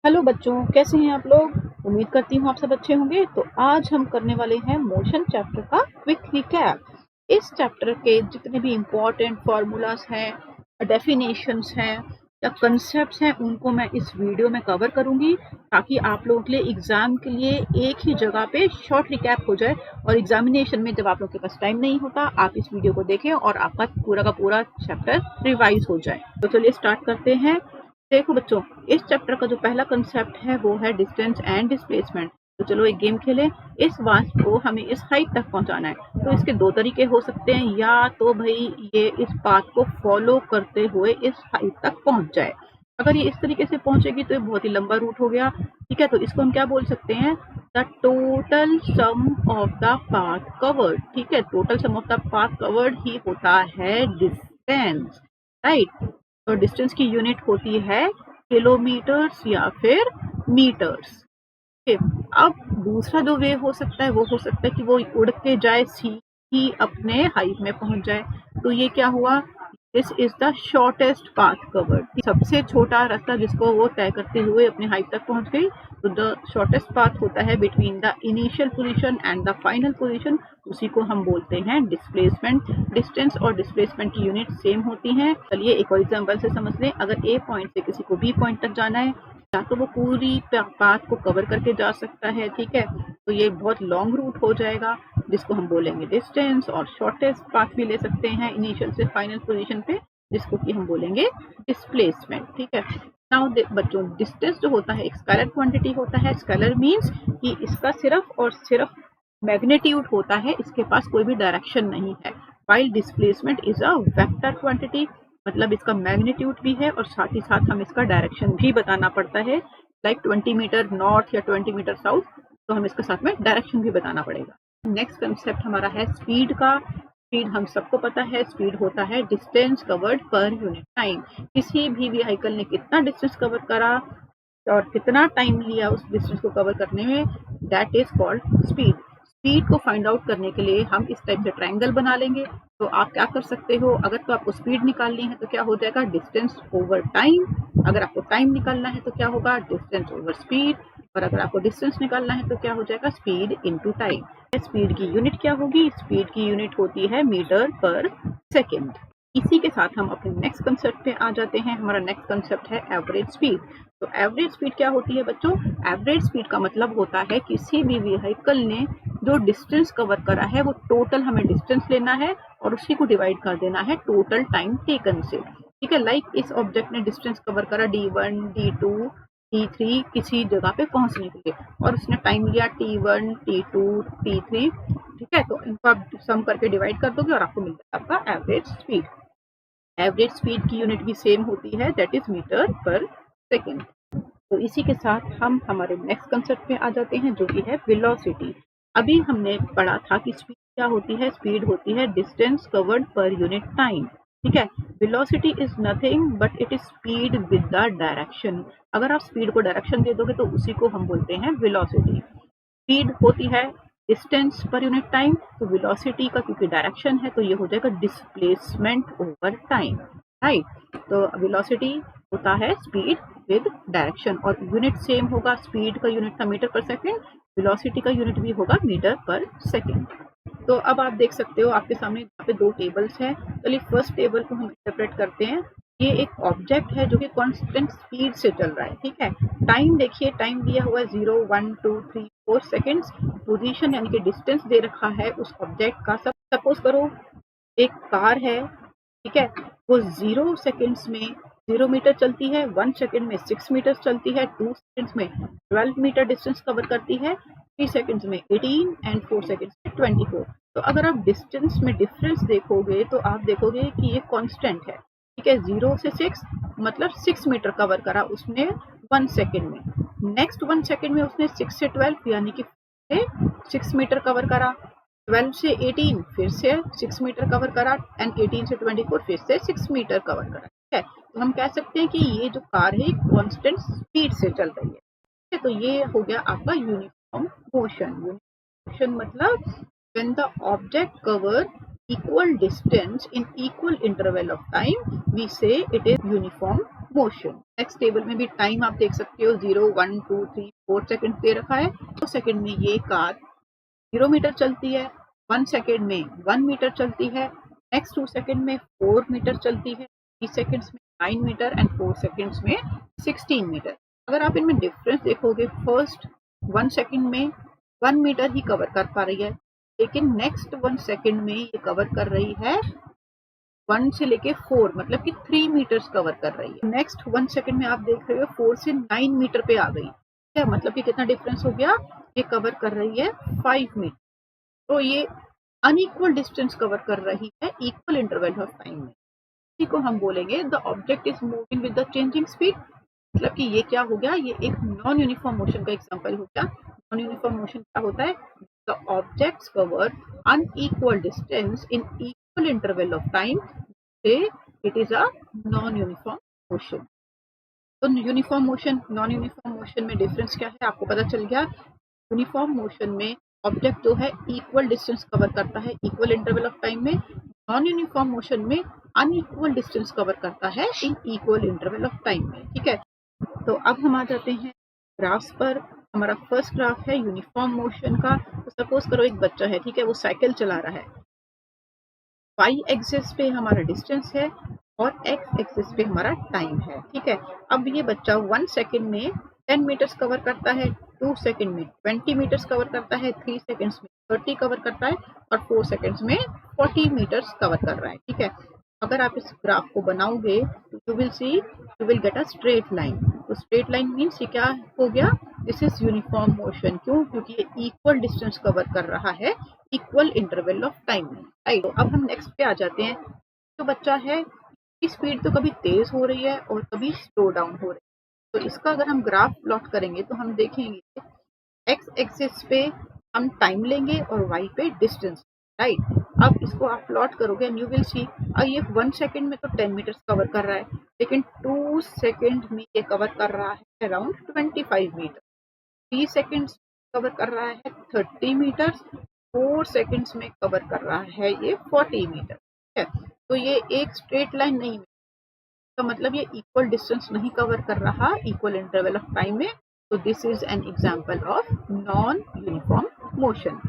Hello बच्चों, कैसे हैं आप लोग। उम्मीद करती हूँ आप सब अच्छे होंगे। तो आज हम करने वाले हैं मोशन चैप्टर का क्विक रिकैप। इस चैप्टर के जितने भी इम्पोर्टेंट फॉर्मूलाज हैं, डेफिनेशंस हैं या कंसेप्ट्स हैं, उनको मैं इस वीडियो में कवर करूंगी ताकि आप लोगों के लिए एग्जाम के लिए एक ही जगह पे शॉर्ट रिकैप हो जाए और एग्जामिनेशन में जब आप लोगों के पास टाइम नहीं होता, आप इस वीडियो को देखें और आपका पूरा का पूरा चैप्टर रिवाइज हो जाए। तो चलिए स्टार्ट करते हैं। देखो बच्चों, इस चैप्टर का जो पहला कंसेप्ट है वो है डिस्टेंस एंड डिस्प्लेसमेंट। तो चलो एक गेम खेलें। इस मास को हमें इस हाइट तक पहुंचाना है। तो इसके दो तरीके हो सकते हैं, या तो भाई ये इस पाथ को फॉलो करते हुए इस हाइट तक पहुंच जाए। अगर ये इस तरीके से पहुंचेगी तो ये बहुत ही लंबा रूट हो गया। ठीक है, तो इसको हम क्या बोल सकते हैं, the total sum of the path covered. ठीक है, total sum of the path covered ही होता है डिस्टेंस, राइट। तो डिस्टेंस की यूनिट होती है किलोमीटर्स या फिर मीटर्स। अब दूसरा जो वे हो सकता है वो हो सकता है कि वो उड़ के जाए, सीधी अपने हाइट में पहुंच जाए। तो ये क्या हुआ, this is the shortest path covered, सबसे छोटा रास्ता जिसको वो तय करते हुए अपने हाइट तक पहुंच गई। तो द शॉर्टेस्ट पाथ होता है between the initial position and the final position, उसी को हम बोलते हैं डिस्प्लेसमेंट। डिस्टेंस और डिस्प्लेसमेंट की यूनिट सेम होती हैं। चलिए एक और एग्जांपल से समझ लें। अगर ए पॉइंट से किसी को बी पॉइंट तक जाना है, या तो वो पूरी पाथ को कवर करके जा सकता है, ठीक है, तो ये बहुत लॉन्ग रूट हो जाएगा जिसको हम बोलेंगे डिस्टेंस, और शॉर्टेस्ट पाथ भी ले सकते हैं इनिशियल से फाइनल पोजीशन पे, जिसको कि हम बोलेंगे डिस्प्लेसमेंट। ठीक है, नाउ बच्चों, डिस्टेंस जो होता है एक स्केलर क्वांटिटी होता है। स्केलर मींस कि इसका सिर्फ और सिर्फ मैग्नीट्यूड होता है, इसके पास कोई भी डायरेक्शन नहीं है। While displacement is a vector quantity, मतलब इसका मैग्नीट्यूड भी है और साथ ही साथ हम इसका डायरेक्शन भी बताना पड़ता है। लाइक 20 मीटर नॉर्थ या 20 मीटर साउथ, तो हम इसके साथ में डायरेक्शन भी बताना पड़ेगा। नेक्स्ट कंसेप्ट हमारा है स्पीड का। स्पीड हम सबको पता है, स्पीड होता है distance covered per unit time. किसी भी व्हीकल ने कितना डिस्टेंस कवर करा और कितना टाइम लिया उस डिस्टेंस को कवर करने में, that is called speed. Speed को फाइंड आउट करने के लिए हम इस टाइप से ट्रायंगल बना लेंगे। तो आप क्या कर सकते हो, अगर तो आपको स्पीड निकालनी है तो क्या हो जाएगा, डिस्टेंस ओवर टाइम। अगर आपको टाइम निकालना है तो क्या होगा, डिस्टेंस ओवर स्पीड। और अगर आपको डिस्टेंस निकालना है तो क्या हो जाएगा, स्पीड इनटू टाइम। स्पीड की यूनिट क्या होगी, स्पीड की यूनिट होती है मीटर पर सेकेंड। इसी के साथ हम अपने नेक्स्ट कंसेप्ट पे आ जाते हैं। हमारा नेक्स्ट कंसेप्ट है एवरेज स्पीड। तो एवरेज स्पीड क्या होती है बच्चों, एवरेज स्पीड का मतलब होता है किसी भी व्हीकल ने जो डिस्टेंस कवर करा है वो टोटल हमें डिस्टेंस लेना है और उसी को डिवाइड कर देना है टोटल टाइम टेकन से। ठीक है, लाइक इस ऑब्जेक्ट ने डिस्टेंस कवर करा D1, D2, T3 किसी जगह पे पहुंचने के लिए, और उसने टाइम लिया T1, T2, T3। ठीक है, तो इनको आप सम करके डिवाइड कर दोगे और आपको मिलता है आपका एवरेज स्पीड। एवरेज स्पीड की यूनिट भी सेम होती है, दैट इज मीटर पर सेकेंड। तो इसी के साथ हम हमारे नेक्स्ट कंसेप्ट पे आ जाते हैं, जो कि है वेलोसिटी। अभी हमने पढ़ा था कि स्पीड क्या होती है, स्पीड होती है distance covered per unit time. ठीक है, velocity is nothing but it is speed with the direction. अगर आप स्पीड को डायरेक्शन दे दोगे तो उसी को हम बोलते हैं वेलोसिटी। स्पीड होती है डिस्टेंस पर यूनिट टाइम, तो वेलोसिटी का क्योंकि डायरेक्शन है तो ये हो जाएगा डिस्प्लेसमेंट ओवर टाइम, राइट। तो वेलोसिटी होता है स्पीड विद डायरेक्शन, और यूनिट सेम होगा। स्पीड का यूनिट था मीटर पर सेकेंड, वेलोसिटी का यूनिट भी होगा मीटर पर सेकेंड। तो अब आप देख सकते हो आपके सामने यहाँ पे दो टेबल्स हैं। चलिए फर्स्ट टेबल को हम सेपरेट करते हैं। ये एक ऑब्जेक्ट है जो कि कांस्टेंट स्पीड से चल रहा है। ठीक है, टाइम देखिए, टाइम दिया हुआ है 0, 1, 2, 3, 4 सेकेंड्स। पोजीशन यानी कि डिस्टेंस दे रखा है उस ऑब्जेक्ट का। सपोज करो एक कार है, ठीक है, वो 0 सेकेंड्स में 0 मीटर चलती है, 1 सेकेंड में 6 मीटर चलती है, 2 सेकेंड्स में 12 मीटर डिस्टेंस कवर करती है, 3 सेकेंड्स में 18 एंड 4 सेकेंड्स में 24। तो अगर आप डिस्टेंस में डिफरेंस देखोगे तो आप देखोगे कि ये कांस्टेंट है। ठीक है, 0 से 6 मतलब 6 मीटर कवर करा उसने 1 सेकेंड में। नेक्स्ट 1 सेकेंड में उसने 6 से 12 यानी कि 6 मीटर कवर करा। 12 से 18 फिर से 6 मीटर कवर करा, एंड 18 से 24 फिर से 6 मीटर कवर करा। ठीक है, तो हम कह सकते हैं कि ये जो कार है कांस्टेंट स्पीड से चल रही है। ठीक है, तो ये हो गया आपका यूनिफॉर्म मोशन। मोशन मतलब when the object cover equal distance in equal interval of time, we say it is uniform motion. Next table में भी टाइम आप देख सकते हो 0, 1, 2, 3, 4 सेकेंड दे रखा है। 2 सेकेंड में ये कार 0 मीटर चलती है, 1 सेकेंड में 1 मीटर चलती है, नेक्स्ट 2 सेकेंड में 4 मीटर चलती है, 3 सेकेंड्स में 9 मीटर एंड 4 सेकेंड्स में 16 मीटर। अगर आप इनमें डिफरेंस देखोगे, फर्स्ट 1 सेकेंड में 1 मीटर ही कवर कर पा रही है, लेकिन नेक्स्ट 1 सेकेंड में ये कवर कर रही है 1 से लेके 4, मतलब कि 3 मीटर्स कवर कर रही है। नेक्स्ट 1 सेकेंड में आप देख रहे हो 4 से 9 मीटर पे आ गई, क्या मतलब कि कितना डिफरेंस हो गया, ये कवर कर रही है 5 मीटर। तो ये अनइक्वल डिस्टेंस कवर कर रही है इक्वल इंटरवल ऑफ टाइम में। इसी को हम बोलेंगे the object is moving with the changing speed. मतलब कि ये क्या हो गया, ये एक नॉन यूनिफॉर्म मोशन का एग्जांपल हो गया। नॉन यूनिफॉर्म मोशन क्या होता है, the objects cover unequal distance in equal interval of time, it is a non uniform motion. तो uniform motion non uniform motion में डिफरेंस क्या है, आपको पता चल गया। यूनिफॉर्म मोशन में ऑब्जेक्ट जो है इक्वल डिस्टेंस कवर करता है इक्वल इंटरवल ऑफ टाइम में, नॉन यूनिफॉर्म मोशन में अनइक्वल डिस्टेंस कवर करता है इन इक्वल इंटरवल ऑफ टाइम में। ठीक है, तो अब हम आ जाते हैं ग्राफ्स पर। हमारा फर्स्ट ग्राफ है यूनिफॉर्म मोशन का। तो सपोज करो एक बच्चा है, ठीक है, वो साइकिल चला रहा है। वाई एक्सिस पे हमारा डिस्टेंस है और एक्स एक्सिस पे हमारा टाइम है। ठीक है, अब ये बच्चा 1 सेकेंड में 10 मीटर्स कवर करता है, 2 सेकेंड में 20 मीटर्स कवर करता है, 3 सेकेंड्स में 30 कवर करता है और 4 सेकेंड्स में 40 मीटर्स कवर कर रहा है। ठीक है, अगर आप इस ग्राफ को बनाओगे तो you will get a straight line. तो स्ट्रेट लाइन मीन्स ये क्या हो गया, दिस इज यूनिफॉर्म मोशन। क्यों, क्योंकि ये इक्वल डिस्टेंस कवर कर रहा है इक्वल इंटरवल ऑफ टाइम में। राइट, तो अब हम नेक्स्ट पे आ जाते हैं। जो बच्चा है इसकी स्पीड तो कभी तेज हो रही है और कभी स्लो डाउन हो रही है। तो इसका अगर हम ग्राफ प्लॉट करेंगे तो हम देखेंगे एक्स एक्सिस पे हम टाइम लेंगे और वाई पे डिस्टेंस। राइट, अब इसको आप प्लॉट करोगे एंड यू विल सी, ये 1 सेकेंड में तो 10 मीटर्स कवर कर रहा है, लेकिन 2 सेकेंड में ये कवर कर रहा है अराउंड 25 मीटर, 3 सेकेंड्स कवर कर रहा है 30 मीटर्स, 4 सेकेंड्स में कवर कर रहा है ये 40 मीटर। ठीक है, तो ये एक स्ट्रेट लाइन नहीं है, तो मतलब ये इक्वल डिस्टेंस नहीं कवर कर रहा इक्वल इंटरवल ऑफ टाइम में। तो this is an example of non uniform motion.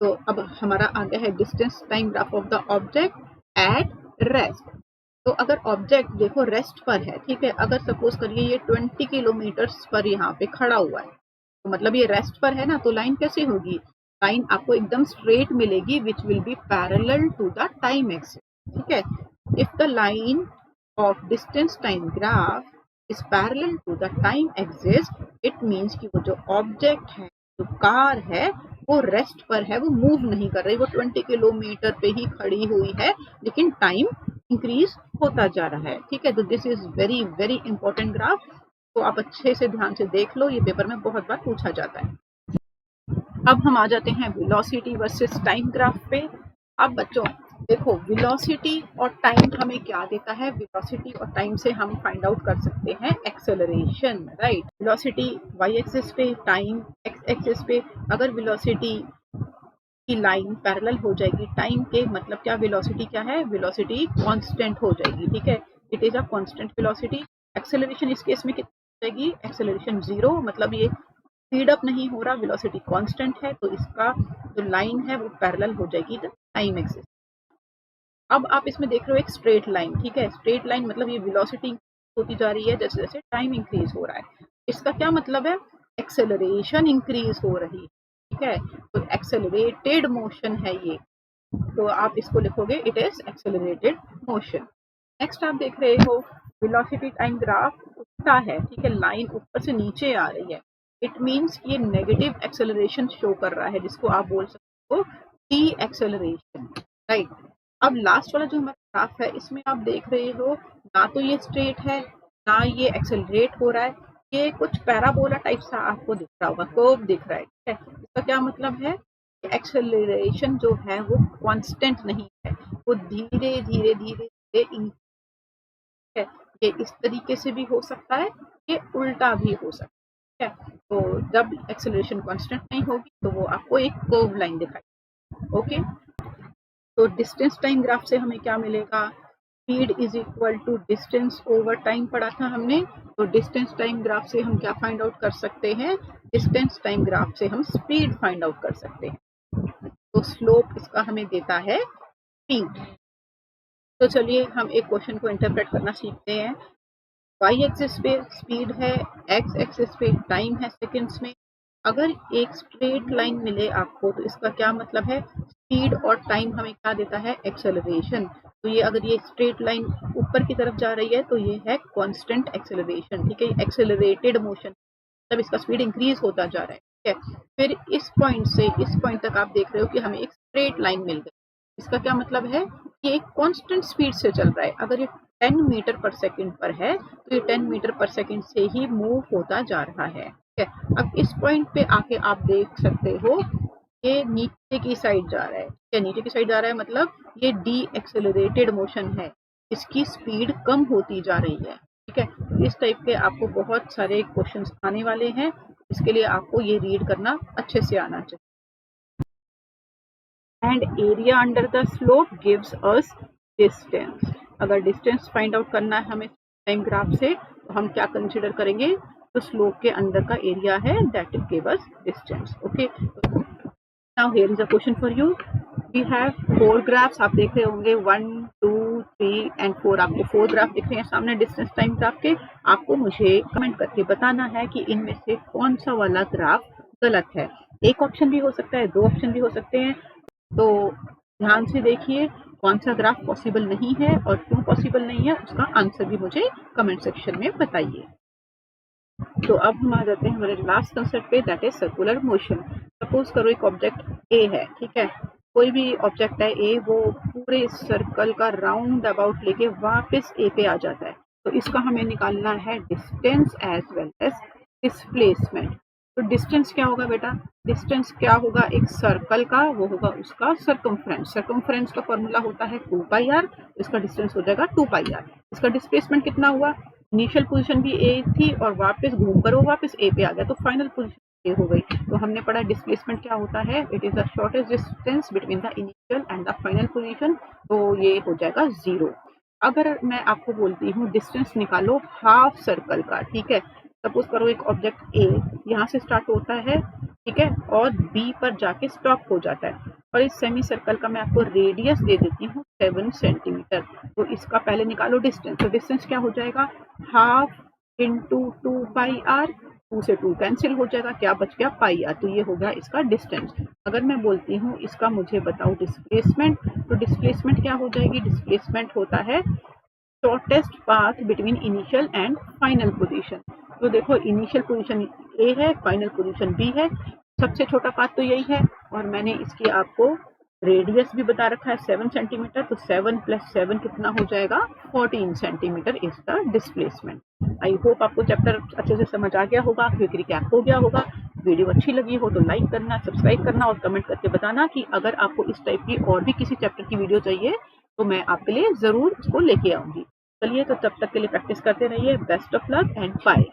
तो अब हमारा आ गया है distance time graph of the object at rest. तो अगर ऑब्जेक्ट देखो रेस्ट पर है, ठीक है, अगर सपोज करिए ये 20 किलोमीटर पर यहाँ पे खड़ा हुआ है, तो मतलब ये रेस्ट पर है ना, तो लाइन कैसी होगी, लाइन आपको एकदम स्ट्रेट मिलेगी which will be parallel to the time axis. ठीक है, if the line of distance time graph is parallel to the time axis, it means कि वो जो ऑब्जेक्ट है, जो कार है, वो रेस्ट पर है, वो मूव नहीं कर रही, वो 20 किलोमीटर पे ही खड़ी हुई है, लेकिन टाइम इंक्रीज होता जा रहा है। ठीक है, तो this is very very important graph. तो आप अच्छे से ध्यान से देख लो, ये पेपर में बहुत बार पूछा जाता है। अब हम आ जाते हैं वेलोसिटी वर्सेस टाइम ग्राफ पे। अब बच्चों देखो, वेलोसिटी और टाइम हमें क्या देता है, वेलोसिटी और टाइम से हम फाइंड आउट कर सकते हैं acceleration. Right, velocity Y axis पे, टाइम एक्स एक्सिस पे। अगर वेलोसिटी की लाइन पैरेलल हो जाएगी टाइम के, मतलब क्या, वेलोसिटी क्या है, वेलोसिटी कांस्टेंट हो जाएगी। ठीक है, it is a constant velocity. Acceleration इस केस में कितनी हो जाएगी, एक्सेलरेशन 0, मतलब ये स्पीड अप नहीं हो रहा, वेलोसिटी कांस्टेंट है, तो इसका जो लाइन है वो पैरेलल हो जाएगी द टाइम एक्सिस। अब आप इसमें देख रहे हो एक स्ट्रेट लाइन। ठीक है, स्ट्रेट लाइन मतलब ये वेलोसिटी होती जा रही है जैसे जैसे टाइम इंक्रीज हो रहा है। इसका क्या मतलब है, एक्सेलरेशन इंक्रीज हो रही है। ठीक है, तो एक्सेलरेटेड मोशन है ये, तो आप इसको लिखोगे it is accelerated motion. Next आप देख रहे हो वेलोसिटी टाइम ग्राफ उल्टा है। ठीक है, लाइन ऊपर से नीचे आ रही है, इट मीन्स ये नेगेटिव एक्सेलरेशन शो कर रहा है, जिसको आप बोल सकते हो डी एक्सेलरेशन। राइट, अब लास्ट वाला जो हमारा ग्राफ है, इसमें आप देख रहे हो ना तो ये स्ट्रेट है, ना ये एक्सेलरेट हो रहा है, ये कुछ पैराबोला टाइप सा आपको दिख रहा होगा, कर्व दिख रहा है। ठीक है, इसका क्या मतलब है, एक्सेलरेशन जो है वो कांस्टेंट नहीं है, वो धीरे धीरे धीरे धीरे है। ये इस तरीके से भी हो सकता है, ये उल्टा भी हो सकता है। तो जब एक्सेलरेशन कांस्टेंट नहीं होगी तो वो आपको एक कर्व लाइन दिखाई। ओके, तो डिस्टेंस टाइम ग्राफ से हमें क्या मिलेगा, speed is equal to distance over time पढ़ा था हमने। तो डिस्टेंस टाइम ग्राफ से हम क्या फाइंड आउट कर सकते हैं, डिस्टेंस टाइम ग्राफ से हम स्पीड फाइंड आउट कर सकते हैं। तो स्लोप इसका हमें देता है स्पीड। तो चलिए हम एक क्वेश्चन को इंटरप्रेट करना सीखते हैं। वाई एक्सिस पे स्पीड है, एक्स एक्सिस पे टाइम है सेकंड्स में। अगर एक स्ट्रेट लाइन मिले आपको तो इसका क्या मतलब है, स्पीड और टाइम हमें क्या देता है, एक्सेलरेशन। तो ये अगर ये स्ट्रेट लाइन ऊपर की तरफ जा रही है तो ये है कांस्टेंट एक्सेलरेशन, ठीक है, एक्सेलरेटेड मोशन, मतलब इसका स्पीड इंक्रीज होता जा रहा है, ठीक है। फिर इस पॉइंट से इस पॉइंट तक आप देख रहे हो कि हमें एक स्ट्रेट लाइन मिल गई। इसका क्या मतलब है कि एक कांस्टेंट स्पीड से चल रहा है। अगर ये 10 मीटर पर सेकंड पर है तो ये 10 मीटर पर सेकंड से ही मूव होता जा रहा है, ठीक है। अब इस पॉइंट पे आके आप देख सकते हो ये नीचे की साइड जा रहा है, क्या नीचे की साइड जा रहा है, मतलब ये डी एक्सेलरेटेड मोशन है, इसकी स्पीड कम होती जा रही है, ठीक है। तो इस टाइप के आपको बहुत सारे क्वेश्चंस आने वाले हैं, इसके लिए आपको ये रीड करना अच्छे से आना चाहिए। And area under the slope gives us distance. अगर डिस्टेंस फाइंड आउट करना है हमें टाइम ग्राफ से तो हम क्या कंसिडर करेंगे, तो स्लोप के अंदर का एरिया है that give us distance. Okay, now here is a question for you. We have 4 graphs, आप देख रहे होंगे 1 2 3 एंड 4, आपको 4 ग्राफ दिख रहे हैं सामने डिस्टेंस टाइम ग्राफ के। आपको मुझे कमेंट करके बताना है कि इनमें से कौन सा वाला ग्राफ गलत है। एक ऑप्शन भी हो सकता है, 2 ऑप्शन भी हो सकते हैं। तो ध्यान से देखिए कौन सा ग्राफ पॉसिबल नहीं है और क्यों पॉसिबल नहीं है, उसका आंसर भी मुझे कमेंट सेक्शन में बताइए। तो अब हम आ जाते हैं हमारे लास्ट कंसेप्ट पे, that is circular motion. Suppose करो एक ऑब्जेक्ट ए है, ठीक है, कोई भी ऑब्जेक्ट है ए, वो पूरे सर्कल का राउंड अबाउट लेके वापस ए पे आ जाता है। तो इसका हमें निकालना है distance as well as displacement. तो डिस्टेंस क्या होगा बेटा, डिस्टेंस क्या होगा, एक सर्कल का वो होगा उसका सर्कमफ्रेंस। सर्कमफ्रेंस का फॉर्मूला होता है 2πr, इसका डिस्टेंस हो जाएगा 2πr। इसका डिस्प्लेसमेंट कितना हुआ, इनिशियल पोजीशन भी ए थी और वापस घूमकर वो वापस ए पे आ गया, तो फाइनल पोजीशन ए हो गई। तो हमने पढ़ा डिस्प्लेसमेंट क्या होता है, it is the shortest distance between the initial and the final position, तो ये हो जाएगा 0। अगर मैं आपको बोलती हूँ डिस्टेंस निकालो हाफ सर्कल का, ठीक है, सपोज करो एक ऑब्जेक्ट ए यहाँ से स्टार्ट होता है, ठीक है, और बी पर जाके स्टॉप हो जाता है, और इस सेमी सर्कल का मैं आपको रेडियस दे देती हूँ 7 सेंटीमीटर। तो इसका पहले निकालो डिस्टेंस। तो डिस्टेंस क्या हो जाएगा, हाफ इंटू 2πr, 2 से 2 कैंसिल हो जाएगा, क्या बच गया πr, तो ये हो गया इसका डिस्टेंस। अगर मैं बोलती हूँ इसका मुझे बताओ डिस्प्लेसमेंट, तो डिस्प्लेसमेंट क्या हो जाएगी, डिस्प्लेसमेंट होता है shortest path between initial and final position. तो देखो इनिशियल पोजीशन ए है, फाइनल पोजीशन बी है, सबसे छोटा पाथ तो यही है, और मैंने इसकी आपको रेडियस भी बता रखा है 7 सेंटीमीटर। तो 7 + 7 कितना हो जाएगा, 14 centimetre is the displacement. I hope आपको चैप्टर अच्छे से समझ आ गया होगा, क्विक रिकैप हो गया होगा। वीडियो अच्छी लगी हो तो लाइक करना, सब्सक्राइब करना और कमेंट करके बताना कि अगर आपको इस टाइप की और भी किसी चैप्टर की वीडियो चाहिए तो मैं आपके लिए जरूर उसको लेके आऊंगी। चलिए, तो तब तक के लिए प्रैक्टिस करते रहिए। Best of luck and bye.